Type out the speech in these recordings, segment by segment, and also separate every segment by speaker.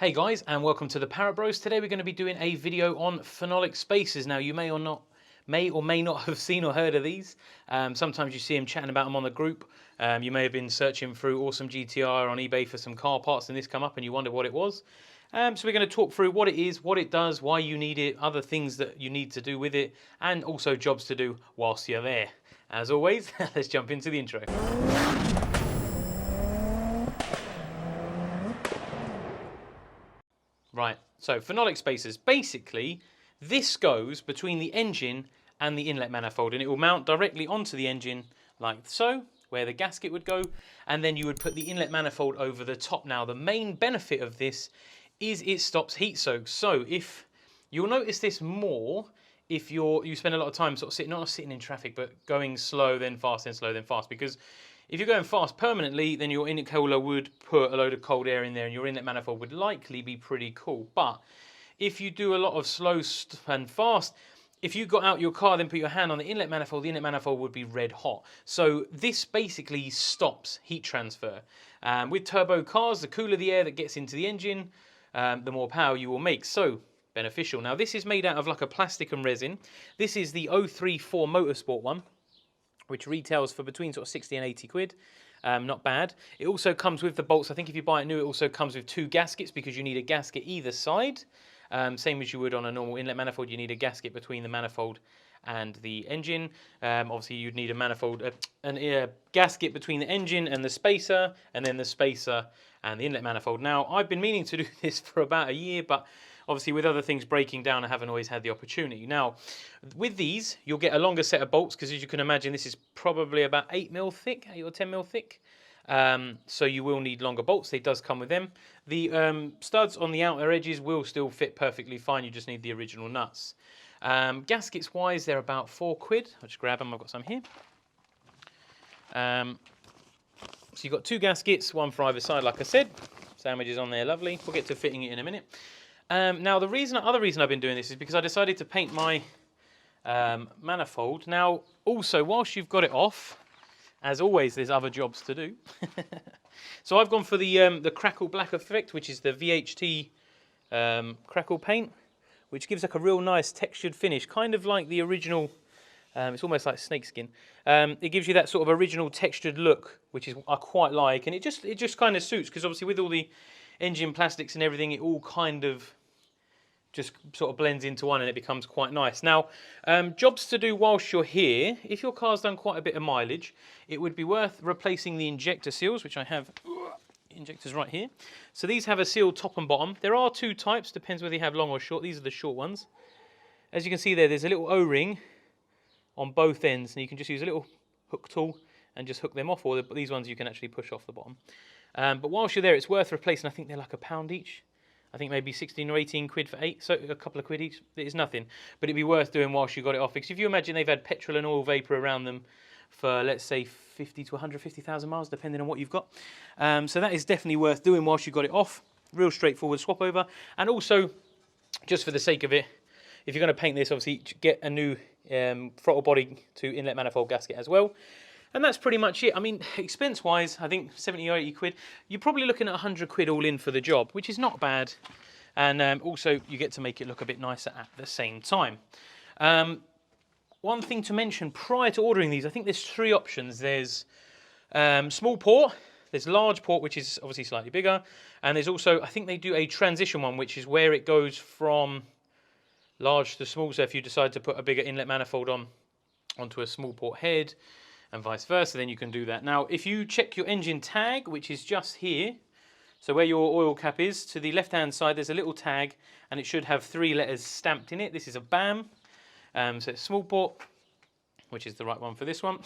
Speaker 1: Hey guys, and welcome to the Parrot Bros. Today we're going to be doing a video on phenolic spacers. Now you may or may not have seen or heard of these. Sometimes you see them chatting about them on the group. You may have been searching through Awesome GTR on eBay for some car parts and this come up and you wonder what it was. So we're going to talk through what it is, what it does, why you need it, other things that you need to do with it, and also jobs to do whilst you're there. As always, let's jump into the intro. Right, so phenolic spacers. Basically, this goes between the engine and the inlet manifold, and it will mount directly onto the engine like so, where the gasket would go, and then you would put the inlet manifold over the top. Now, the main benefit of this is it stops heat soak. So if you'll notice this more if you spend a lot of time sort of not sitting in traffic, but going slow, then fast, then slow, then fast, because if you're going fast permanently, then your intercooler would put a load of cold air in there and your inlet manifold would likely be pretty cool. But if you do a lot of slow and fast, if you got out your car, then put your hand on the inlet manifold would be red hot. So this basically stops heat transfer. With turbo cars, the cooler the air that gets into the engine, the more power you will make. So beneficial. Now this is made out of like a plastic and resin. This is the 034 Motorsport one, which retails for between sort of 60 and 80 quid. Not bad. It also comes with the bolts. I think if you buy it new, it also comes with 2 gaskets because you need a gasket either side. Same as you would on a normal inlet manifold, you need a gasket between the manifold and the engine. Obviously, you'd need a manifold, a gasket between the engine and the spacer, and then the spacer and the inlet manifold. Now, I've been meaning to do this for about a year, but obviously with other things breaking down, I haven't always had the opportunity. Now, with these, you'll get a longer set of bolts, because as you can imagine, this is probably about 8 mil thick, 8 or 10 mil thick. So you will need longer bolts. They does come with them. The studs on the outer edges will still fit perfectly fine. You just need the original nuts. Gaskets wise, they're about 4 quid. I'll just grab them. I've got some here. So you've got 2 gaskets, one for either side, like I said. Sandwiches on there, lovely. We'll get to fitting it in a minute. Now, the other reason I've been doing this is because I decided to paint my manifold. Now, also, whilst you've got it off, as always, there's other jobs to do. So I've gone for the Crackle Black effect, which is the VHT crackle paint, which gives like a real nice textured finish, kind of like the original. It's almost like snakeskin. It gives you that sort of original textured look, which is I quite like, and it just kind of suits, because obviously with all the engine plastics and everything, it all kind of just sort of blends into one and it becomes quite nice. Now, jobs to do whilst you're here. If your car's done quite a bit of mileage, it would be worth replacing the injector seals, which I have injectors right here. So these have a seal top and bottom. There are 2 types, depends whether you have long or short. These are the short ones. As you can see there's a little O-ring on both ends, and you can just use a little hook tool and just hook them off, or these ones you can actually push off the bottom. But whilst you're there, it's worth replacing. I think they're like £1 each. I think maybe 16 or 18 quid for 8, so a couple of quid each. It's nothing, but it'd be worth doing whilst you got it off, because if you imagine they've had petrol and oil vapor around them for, let's say, 50 to 150,000 miles, depending on what you've got. So that is definitely worth doing whilst you got it off. Real straightforward swap over. And also, just for the sake of it, if you're going to paint this, obviously get a new throttle body to inlet manifold gasket as well. And that's pretty much it. I mean, expense-wise, I think 70 or 80 quid. You're probably looking at 100 quid all in for the job, which is not bad. And also, you get to make it look a bit nicer at the same time. One thing to mention prior to ordering these, I think there's 3 options. There's small port, there's large port, which is obviously slightly bigger. And there's also, I think they do a transition one, which is where it goes from large to small. So if you decide to put a bigger inlet manifold onto a small port head, and vice versa, then you can do that. Now, if you check your engine tag, which is just here, so where your oil cap is, to the left-hand side, there's a little tag, and it should have 3 letters stamped in it. This is a BAM, so it's small port, which is the right one for this one.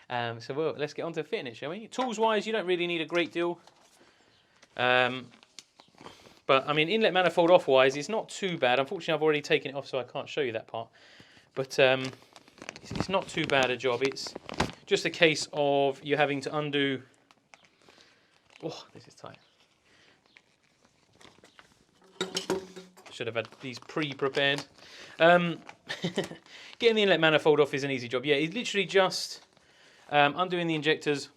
Speaker 1: So well, let's get on to fitting it, shall we? Tools-wise, you don't really need a great deal. But, I mean, inlet manifold off-wise, it's not too bad. Unfortunately, I've already taken it off, so I can't show you that part. But it's not too bad a job. It's just a case of you having to undo. Oh, this is tight. Should have had these pre-prepared. Getting the inlet manifold off is an easy job. Yeah, it's literally just undoing the injectors,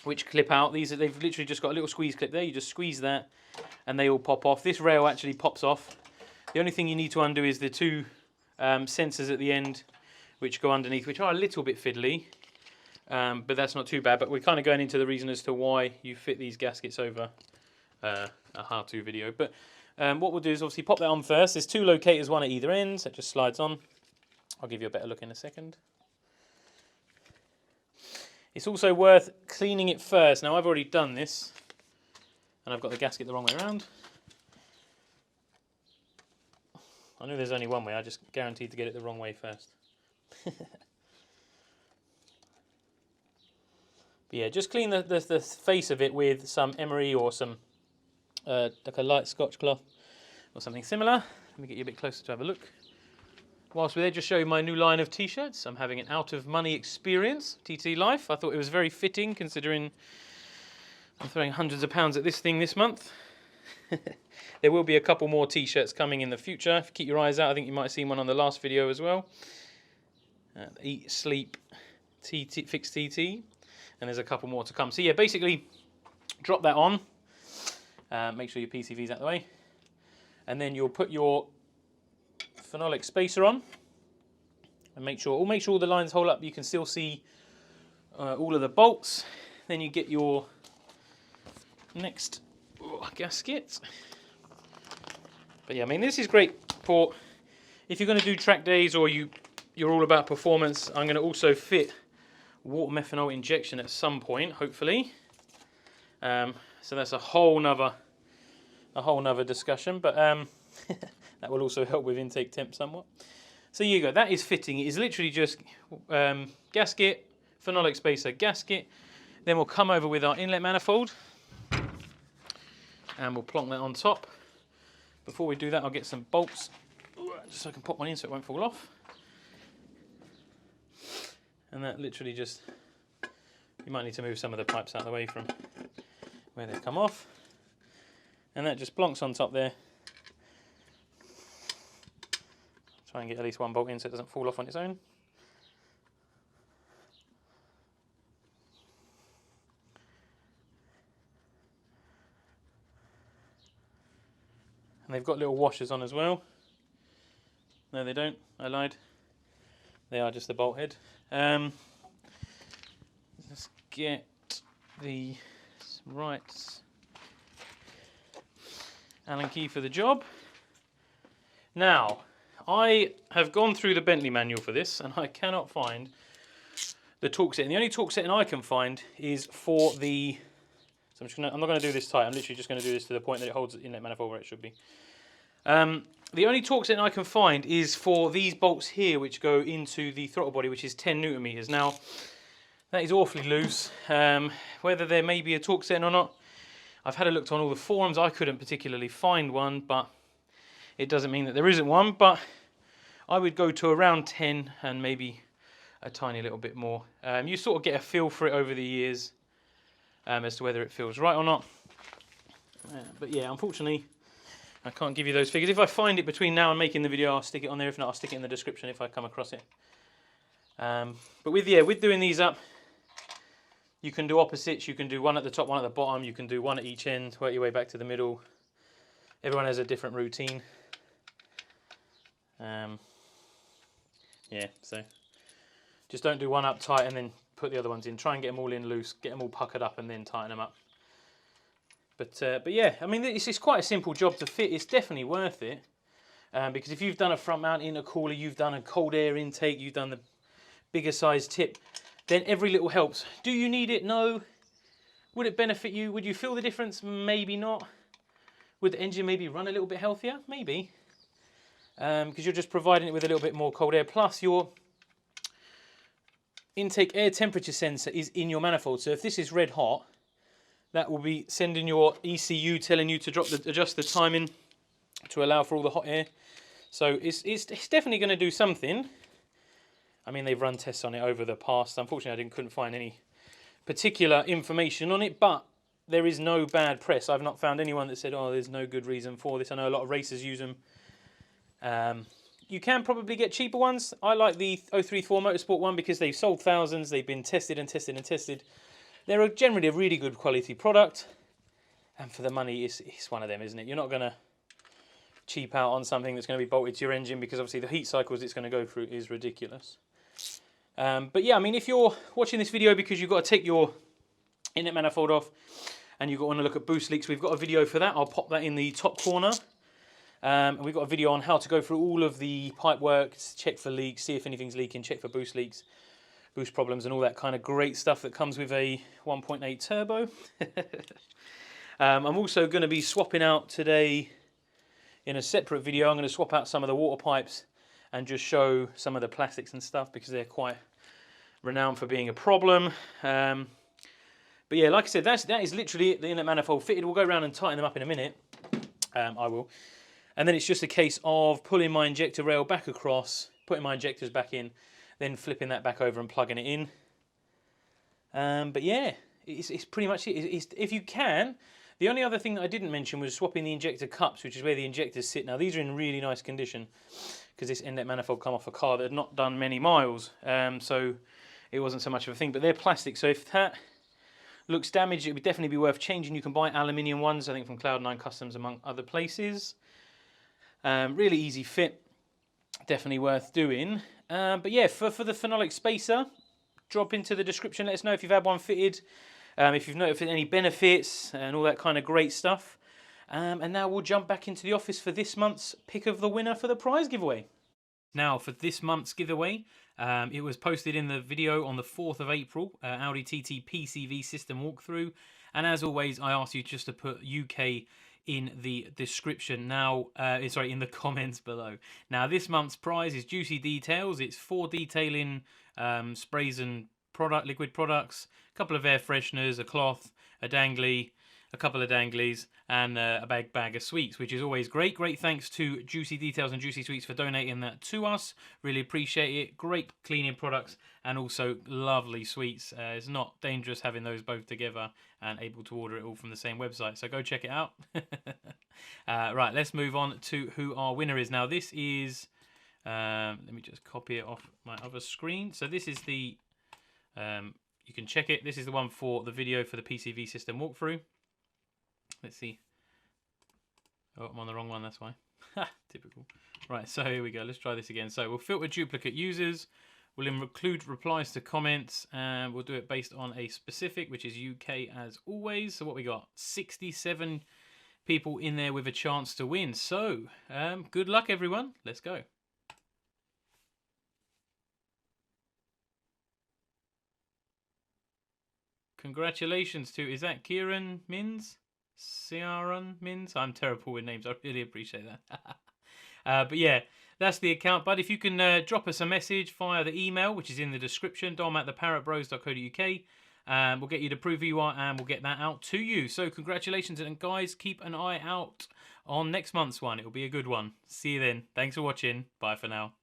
Speaker 1: which clip out. They've literally just got a little squeeze clip there. You just squeeze that, and they all pop off. This rail actually pops off. The only thing you need to undo is the two sensors at the end, which go underneath, which are a little bit fiddly, but that's not too bad. But we're kind of going into the reason as to why you fit these gaskets over a how-to video. But what we'll do is obviously pop that on first. There's two locators, one at either end, so it just slides on. I'll give you a better look in a second. It's also worth cleaning it first. Now I've already done this, and I've got the gasket the wrong way around. I knew there's only one way, I just guaranteed to get it the wrong way first. But yeah, just clean the face of it with some emery or some like a light Scotch cloth or something similar. Let me get you a bit closer to have a look. Whilst we're there, just show you my new line of t-shirts. I'm having an out of money experience, TT Life. I thought it was very fitting considering I'm throwing hundreds of pounds at this thing this month. There will be a couple more t-shirts coming in the future. Keep your eyes out. I think you might have seen one on the last video as well. Eat, sleep, TT, fix TT. And there's a couple more to come. So yeah, basically drop that on. Make sure your PCV's out of the way. And then you'll put your Phenolic spacer on, and make sure all the lines hold up. You can still see all of the bolts. Then you get your next gasket. But yeah, I mean, this is great for if you're going to do track days or you're all about performance. I'm going to also fit water methanol injection at some point, hopefully. So that's a whole nother discussion, but that will also help with intake temp somewhat. So here you go, that is fitting. It is literally just gasket, Phenolic spacer, gasket. Then we'll come over with our inlet manifold and we'll plonk that on top. Before we do that, I'll get some bolts just so I can pop one in so it won't fall off. And that literally just, you might need to move some of the pipes out of the way from where they've come off. And that just plonks on top there. Try and get at least one bolt in so it doesn't fall off on its own. And they've got little washers on as well. No, they don't. I lied. They are just the bolt head. Let's get the right Allen key for the job. Now, I have gone through the Bentley manual for this and I cannot find the torque setting. The only torque setting I can find is for the, so I'm not going to do this tight, I'm literally just going to do this to the point that it holds the inlet manifold where it should be. The only torque setting I can find is for these bolts here which go into the throttle body, which is 10 Newton meters. Now, that is awfully loose. Whether there may be a torque setting or not, I've had a look on all the forums. I couldn't particularly find one, but it doesn't mean that there isn't one. But I would go to around 10 and maybe a tiny little bit more. You sort of get a feel for it over the years as to whether it feels right or not. But yeah, unfortunately, I can't give you those figures. If I find it between now and making the video, I'll stick it on there. If not, I'll stick it in the description if I come across it. But with doing these up, you can do opposites. You can do one at the top, one at the bottom. You can do one at each end, work your way back to the middle. Everyone has a different routine. Yeah, so just don't do one up tight and then put the other ones in. Try and get them all in loose, get them all puckered up and then tighten them up. But yeah, I mean, it's quite a simple job to fit. It's definitely worth it. Because if you've done a front mount intercooler, you've done a cold air intake, you've done the bigger size tip, then every little helps. Do you need it? No. Would it benefit you? Would you feel the difference? Maybe not. Would the engine maybe run a little bit healthier? Maybe. Because you're just providing it with a little bit more cold air. Plus your intake air temperature sensor is in your manifold. So if this is red hot, that will be sending your ECU telling you to adjust the timing to allow for all the hot air. So it's definitely going to do something. I mean, they've run tests on it over the past. Unfortunately, couldn't find any particular information on it, but there is no bad press. I've not found anyone that said, oh, there's no good reason for this. I know a lot of racers use them. You can probably get cheaper ones. I like the 034 Motorsport one because they've sold thousands. They've been tested and tested and tested. They're generally a really good quality product. And for the money, it's one of them, isn't it? You're not going to cheap out on something that's going to be bolted to your engine, because obviously the heat cycles it's going to go through is ridiculous. But yeah, I mean, if you're watching this video because you've got to take your inlet manifold off and you want to look at boost leaks, we've got a video for that. I'll pop that in the top corner. And we've got a video on how to go through all of the pipe work, check for leaks, see if anything's leaking, check for boost leaks, boost problems, and all that kind of great stuff that comes with a 1.8 turbo. I'm also going to be swapping out today, in a separate video, I'm going to swap out some of the water pipes and just show some of the plastics and stuff, because they're quite renowned for being a problem. But yeah, like I said, that is literally it, the inlet manifold fitted. We'll go around and tighten them up in a minute. I will. And then it's just a case of pulling my injector rail back across, putting my injectors back in, then flipping that back over and plugging it in. But yeah, it's pretty much it. If you can, the only other thing that I didn't mention was swapping the injector cups, which is where the injectors sit. Now these are in really nice condition, because this inlet manifold come off a car that had not done many miles, so it wasn't so much of a thing. But they're plastic, so if that looks damaged, it would definitely be worth changing. You can buy aluminium ones, I think from Cloud9 Customs, among other places. Really easy fit, definitely worth doing. But yeah, for the Phenolic spacer, drop into the description, let us know if you've had one fitted, if you've noticed any benefits and all that kind of great stuff. And now we'll jump back into the office for this month's pick of the winner for the prize giveaway. Now for this month's giveaway, it was posted in the video on the 4th of April, Audi TT PCV system walkthrough. And as always, I ask you just to put UK in the description now, sorry, in the comments below. Now this month's prize is Juicy Details. It's 4 detailing sprays and liquid products, a couple of air fresheners, a cloth, a dangly, a couple of danglies, and a bag of sweets, which is always great. Great thanks to Juicy Details and Juicy Sweets for donating that to us. Really appreciate it. Great cleaning products and also lovely sweets. It's not dangerous having those both together and able to order it all from the same website. So go check it out. Right, let's move on to who our winner is. Now this is, let me just copy it off my other screen. So this is the, you can check it. This is the one for the video for the PCV system walkthrough. Let's see. Oh, I'm on the wrong one, that's why. Typical. Right, so here we go. Let's try this again. So we'll filter duplicate users. We'll include replies to comments, and we'll do it based on a specific, which is UK as always. So what we got? 67 people in there with a chance to win. So good luck, everyone. Let's go. Congratulations to, is that Kieran Mins? Ciaran Mins? I'm terrible with names. I really appreciate that. But yeah, that's the account. But if you can drop us a message via the email, which is in the description, dom@theparrotbros.co.uk, we'll get you to prove who you are and we'll get that out to you. So congratulations, and guys, keep an eye out on next month's one. It'll be a good one. See you then. Thanks for watching. Bye for now.